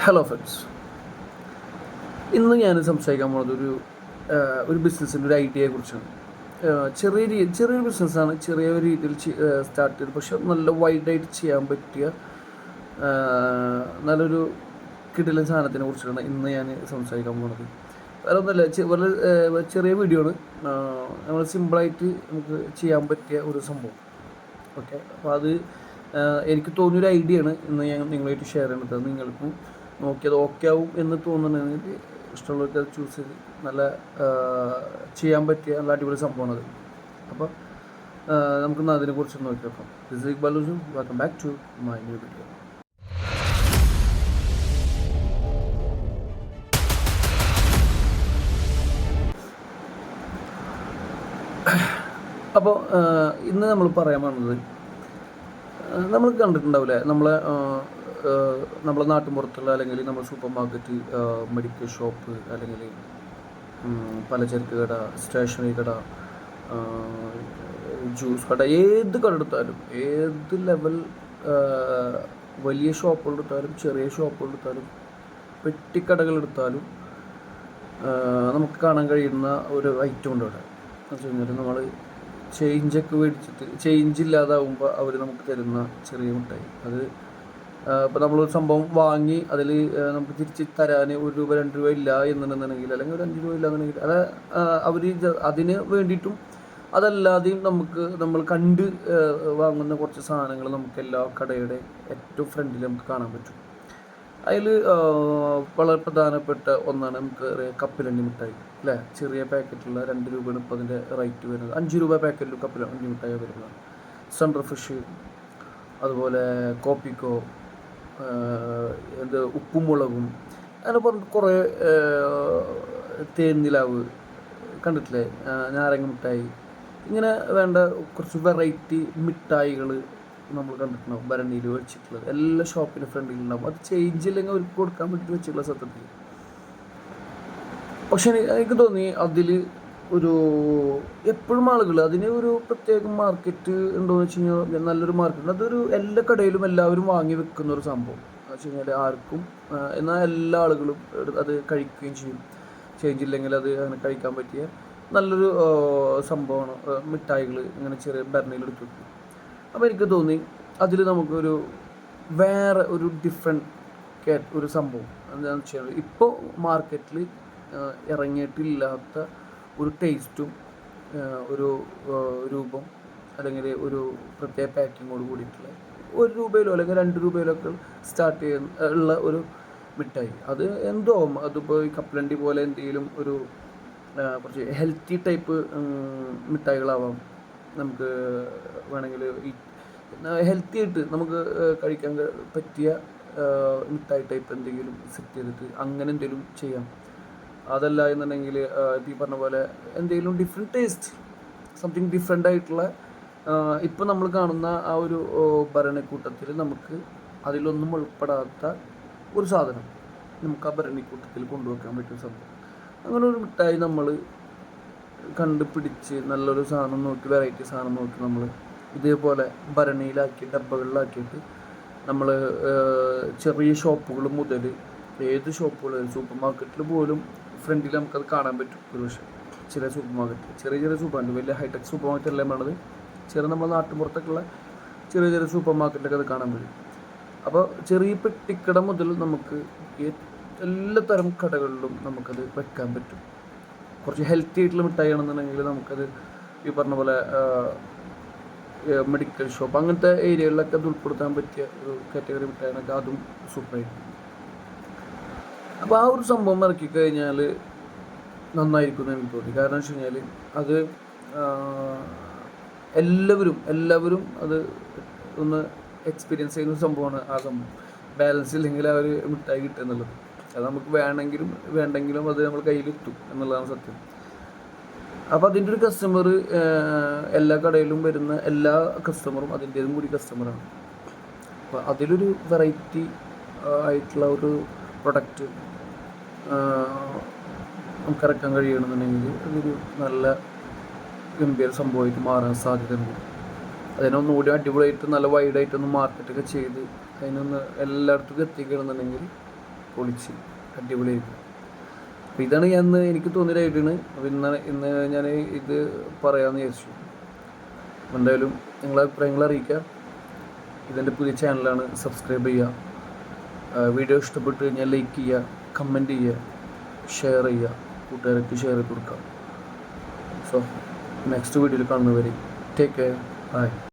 Hello friends, ഇന്ന് ഞാൻ സംസാരിക്കാൻ പോകുന്നത് ഒരു ബിസിനസ്സിൻ്റെ ഒരു ഐഡിയയെക്കുറിച്ചാണ്. ചെറിയൊരു ബിസിനസ്സാണ്, ചെറിയ രീതിയിൽ സ്റ്റാർട്ട് ചെയ്ത് പക്ഷെ നല്ല വൈഡായിട്ട് ചെയ്യാൻ പറ്റിയ നല്ലൊരു കിടിലൻ സാധനത്തിനെ കുറിച്ചാണ് ഇന്ന് ഞാൻ സംസാരിക്കാൻ പോകുന്നത്. വേറെ ഒന്നുമില്ല, ചെറിയ വീഡിയോ ആണ്. നമ്മൾ സിമ്പിളായിട്ട് നമുക്ക് ചെയ്യാൻ പറ്റിയ ഒരു സംഭവം. ഓക്കെ, അപ്പോൾ അത് എനിക്ക് തോന്നിയൊരു ഐഡിയ ആണ് ഇന്ന് ഞാൻ നിങ്ങളായിട്ട് ഷെയർ ചെയ്യുന്നത്. നിങ്ങൾക്കും നോക്കിയത് ഓക്കെ ആവും എന്ന് തോന്നുന്നുണ്ടെങ്കിൽ ഇഷ്ടമുള്ളവർക്ക് അത് ചൂസ് ചെയ്ത് നല്ല ചെയ്യാൻ പറ്റിയ നല്ല അടിപൊളി സംഭവമാണത്. അപ്പോൾ നമുക്കൊന്ന് അതിനെക്കുറിച്ച് നോക്കി നോക്കാം. This is Balu, welcome back to my new video. അപ്പോൾ ഇന്ന് നമ്മൾ പറയാൻ പോകുന്നത്, നമ്മൾ കണ്ടിട്ടുണ്ടാവില്ലേ, നമ്മളെ നാട്ടിൻപുറത്തുള്ള അല്ലെങ്കിൽ നമ്മുടെ സൂപ്പർ മാർക്കറ്റ്, മെഡിക്കൽ ഷോപ്പ്, അല്ലെങ്കിൽ പലചരക്ക് കട, സ്റ്റേഷനറി കട, ജ്യൂസ് കട, ഏത് കട എടുത്താലും, ഏത് ലെവൽ വലിയ ഷോപ്പുകൾ എടുത്താലും ചെറിയ ഷോപ്പുകൾ എടുത്താലും പെട്ടിക്കടകൾ എടുത്താലും നമുക്ക് കാണാൻ കഴിയുന്ന ഒരു ഐറ്റം ഉണ്ട് അവിടെ. എന്ന് വെച്ച് കഴിഞ്ഞാൽ നമ്മൾ ചേഞ്ചൊക്കെ മേടിച്ചിട്ട് ചേഞ്ച് ഇല്ലാതാവുമ്പോൾ അവർ നമുക്ക് തരുന്ന ചെറിയ മിഠായി. അത് ഇപ്പോൾ നമ്മളൊരു സംഭവം വാങ്ങി അതിൽ നമുക്ക് തിരിച്ച് തരാൻ 1 രൂപ 2 രൂപ ഇല്ല എന്നുണ്ടെന്നുണ്ടെങ്കിൽ, അല്ലെങ്കിൽ ഒരു 5 രൂപ ഇല്ല എന്നുണ്ടെങ്കിൽ, അത് അവർ അതിന് വേണ്ടിയിട്ടും അതല്ലാതെയും നമ്മൾ കണ്ട് വാങ്ങുന്ന കുറച്ച് സാധനങ്ങൾ നമുക്ക് എല്ലാ കടയുടെ ഏറ്റവും ഫ്രണ്ടിൽ നമുക്ക് കാണാൻ പറ്റും. അതിൽ വളരെ പ്രധാനപ്പെട്ട ഒന്നാണ് നമുക്ക് കപ്പലണ്ടി മിഠായി അല്ലേ. ചെറിയ പാക്കറ്റുള്ള 2 രൂപയാണ് ഇപ്പോൾ അതിൻ്റെ റേറ്റ് വരുന്നത്. 5 രൂപ പാക്കറ്റിൽ കപ്പലണ്ടി മിഠായി വരുന്നതാണ്. സെൻട്രൽ ഫിഷ്, അതുപോലെ കോപ്പിക്കോ, ഉപ്പും മുളകും, അങ്ങനെ പറഞ്ഞിട്ട് കുറേ തേൻനിലാവ് കണ്ടിട്ടില്ലേ, നാരങ്ങ മിഠായി, ഇങ്ങനെ വേണ്ട കുറച്ച് വെറൈറ്റി മിഠായികൾ നമ്മൾ കണ്ടിട്ടുണ്ടാവും ഭരണിയിൽ വെച്ചിട്ടുള്ളത്. എല്ലാ ഷോപ്പിൻ്റെ ഫ്രണ്ടിലുണ്ടാവും. അത് ചേഞ്ച് ഇല്ലെങ്കിൽ അവർക്ക് കൊടുക്കാൻ വേണ്ടി വെച്ചിട്ടുള്ള സത്യത്തിൽ. പക്ഷെ എനിക്ക് തോന്നി അതിൽ ഒരു എപ്പോഴും ആളുകൾ അതിന് ഒരു പ്രത്യേക മാർക്കറ്റ് ഉണ്ടോയെന്ന് വെച്ച് കഴിഞ്ഞാൽ നല്ലൊരു മാർക്കറ്റ്. അതൊരു എല്ലാ കടയിലും എല്ലാവരും വാങ്ങി വെക്കുന്ന ഒരു സംഭവം എന്ന് വെച്ച് കഴിഞ്ഞാൽ ആർക്കും, എന്നാൽ എല്ലാ ആളുകളും അത് കഴിക്കുകയും ചെയ്യും. ചേഞ്ച് ഇല്ലെങ്കിൽ അത് അങ്ങനെ കഴിക്കാൻ പറ്റിയ നല്ലൊരു സംഭവമാണ് മിഠായികൾ ഇങ്ങനെ ചെറിയ ഭരണിയിലെടുത്ത് വെക്കും. അപ്പോൾ എനിക്ക് തോന്നി അതിൽ നമുക്കൊരു വേറെ ഒരു ഡിഫറെൻറ്റ് ഒരു സംഭവം എന്താണെന്ന് വെച്ചാൽ, ഇപ്പോൾ മാർക്കറ്റിൽ ഇറങ്ങിയിട്ടില്ലാത്ത ഒരു ടേസ്റ്റും ഒരു രൂപം, അല്ലെങ്കിൽ ഒരു പ്രത്യേക പാക്കിങ്ങോട് കൂടിയിട്ടുള്ള 1 രൂപയിലോ അല്ലെങ്കിൽ 2 രൂപയിലോ ഒക്കെ സ്റ്റാർട്ട് ചെയ്യുന്ന ഉള്ള ഒരു മിഠായി. അത് എന്തോ അതിപ്പോൾ ഈ കപ്പലണ്ടി പോലെ എന്തെങ്കിലും ഒരു കുറച്ച് ഹെൽത്തി ടൈപ്പ് മിഠായികളാവാം. നമുക്ക് വേണമെങ്കിൽ ഈ ഹെൽത്തി ആയിട്ട് നമുക്ക് കഴിക്കാൻ പറ്റിയ മിഠായി ടൈപ്പ് എന്തെങ്കിലും സെറ്റ് ചെയ്തിട്ട് അങ്ങനെ എന്തെങ്കിലും ചെയ്യാം. അതല്ല എന്നുണ്ടെങ്കിൽ ഈ പറഞ്ഞ പോലെ എന്തെങ്കിലും ഡിഫറെൻറ്റ് ടേസ്റ്റ്, സംതിങ് ഡിഫറെൻ്റ് ആയിട്ടുള്ള, ഇപ്പോൾ നമ്മൾ കാണുന്ന ആ ഒരു ഭരണിക്കൂട്ടത്തിൽ നമുക്ക് അതിലൊന്നും ഉൾപ്പെടാത്ത ഒരു സാധനം നമുക്ക് ആ ഭരണിക്കൂട്ടത്തിൽ കൊണ്ടുവെക്കാൻ പറ്റിയ സംഭവം. അങ്ങനെ ഒരു മിഠായി നമ്മൾ കണ്ടുപിടിച്ച് നല്ലൊരു സാധനം നോക്കി, വെറൈറ്റി സാധനം നോക്കി നമ്മൾ ഇതേപോലെ ഭരണിയിലാക്കി ഡബ്ബകളിലാക്കിയിട്ട് നമ്മൾ ചെറിയ ഷോപ്പുകൾ മുതൽ ഏത് ഷോപ്പുകൾ, സൂപ്പർ മാർക്കറ്റിൽ പോലും ഫ്രണ്ടിൽ നമുക്കത് കാണാൻ പറ്റും. ഒരു പക്ഷേ ചില സൂപ്പർ മാർക്കറ്റിൽ, ചെറിയ സൂപ്പർ മാർക്കറ്റ്, വലിയ ഹൈടെക് സൂപ്പർ മാർക്കറ്റ് എല്ലാം വേണത്, നമ്മുടെ നാട്ടുപുറത്തൊക്കെയുള്ള ചെറിയ സൂപ്പർ മാർക്കറ്റിലൊക്കെ അത് കാണാൻ പറ്റും. അപ്പോൾ ചെറിയ പെട്ടിക്കട മുതൽ നമുക്ക് എല്ലാ തരം കടകളിലും നമുക്കത് വെക്കാൻ പറ്റും. കുറച്ച് ഹെൽത്തി ആയിട്ടുള്ള മിഠായി ആണെന്നുണ്ടെങ്കിൽ നമുക്കത് ഈ പറഞ്ഞ പോലെ മെഡിക്കൽ ഷോപ്പ് അങ്ങനത്തെ ഏരിയകളിലൊക്കെ അത് ഉൾപ്പെടുത്താൻ പറ്റിയ ഒരു കാറ്റഗറി മിഠായിനൊക്കെ അതും സൂപ്പറായിരിക്കും. അപ്പോൾ ആ ഒരു സംഭവം ഇറക്കി കഴിഞ്ഞാൽ നന്നായിരിക്കും എന്ന് എനിക്ക് തോന്നി. കാരണം വെച്ച് കഴിഞ്ഞാൽ അത് എല്ലാവരും അത് ഒന്ന് എക്സ്പീരിയൻസ് ചെയ്യുന്ന ഒരു സംഭവമാണ്. ആ സംഭവം ബാലൻസ് ഇല്ലെങ്കിൽ ആ ഒരു മിഠായി കിട്ടുക എന്നുള്ളത്, അത് നമുക്ക് വേണ്ടെങ്കിലും അത് നമ്മൾ കയ്യിലെത്തും എന്നുള്ളതാണ് സത്യം. അപ്പോൾ അതിൻ്റെ ഒരു കസ്റ്റമർ, എല്ലാ കടയിലും വരുന്ന എല്ലാ കസ്റ്റമറും അതിൻ്റേതും കൂടി കസ്റ്റമറാണ്. അപ്പോൾ അതിലൊരു വെറൈറ്റി ആയിട്ടുള്ള ഒരു പ്രൊഡക്റ്റ് നമുക്ക് ഇറക്കാൻ കഴിയണമെന്നുണ്ടെങ്കിൽ അതൊരു നല്ല ഗംഭീര സംഭവമായിട്ട് മാറാൻ സാധ്യതയുണ്ട്. അതിനൊന്നുകൂടി അടിപൊളിയായിട്ട് നല്ല വൈഡായിട്ടൊന്ന് മാർക്കറ്റൊക്കെ ചെയ്ത് അതിനൊന്ന് എല്ലായിടത്തും എത്തിക്കണമെന്നുണ്ടെങ്കിൽ പൊളിച്ച് അടിപൊളിയായിരിക്കും. അപ്പോൾ ഇതാണ് എനിക്ക് തോന്നിയൊരു ഐഡിയാണ്. അപ്പോൾ ഇന്ന് ഞാൻ ഇത് പറയാമെന്ന് വിചാരിച്ചു. എന്തായാലും നിങ്ങളെ അഭിപ്രായങ്ങൾ അറിയിക്കുക. ഇതെൻ്റെ പുതിയ ചാനലാണ്, സബ്സ്ക്രൈബ് ചെയ്യുക. വീഡിയോ ഇഷ്ടപ്പെട്ട് കഴിഞ്ഞാൽ ലൈക്ക് ചെയ്യുക, കമൻറ്റ് ചെയ്യുക, ഷെയർ ചെയ്യുക, കൂട്ടുകാർക്ക് ഷെയർ ചെയ്ത് കൊടുക്കുക. സോ നെക്സ്റ്റ് വീഡിയോയിൽ കാണുന്നവരെ ടേക്ക് കെയർ, ബൈ.